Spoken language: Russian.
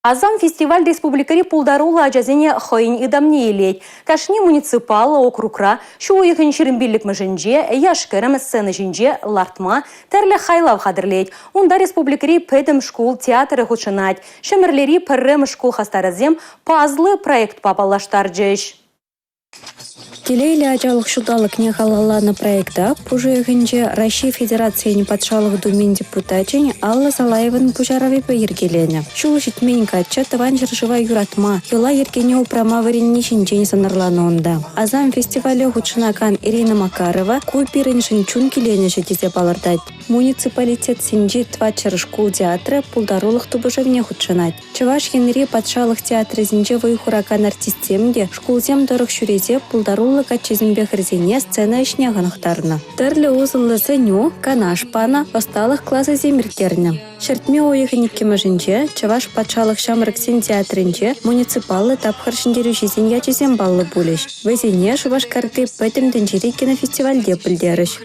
Азам фестиваль республикари пулдарула ажазене хойн идамне елейд. Кашни муниципал округра, шуойхын ширинбиллик мыжинже, яшкерем сцены жинже, лартма, терле хайлав хадырлейд. Унда республикари пэдем школ театры хучынать. Шемерлери пэррем школ хастаразем пазлы проект папалаштар жеш. Келейлі ажалық шудалық не халаланы проекта пужыгынже Россия Федерации неподшалых думен депутатчен Алла Салаевын пужарави поергелене. Шул житмен кача тыван жыржыва юратма, юла ергене упрама варенне шинчен санарланонда. Азам фестивале хучынакан Ирина Макарова купирын шинчун келене жетизе балырдать. Муниципалитет синжи твачар школ театры пулдарулых тубыжевне хучынать. Чаваш хенри подшалых театры зинже вайхуракан артистемде школзем дорог шурете пулдарулы качезимбе хрзине сцена ишне ганахтарна. Терле узылы сеню, канаш пана, осталых класса земиртерне. Шертме ойыгыникке мажинже, чаваш подшалых шамрыксен театрынже, муниципалы тапхаршындерю жизнь ячезем баллы булеш. Везене шуваш карты пэтем денжери кинофестивальде пылдерыш.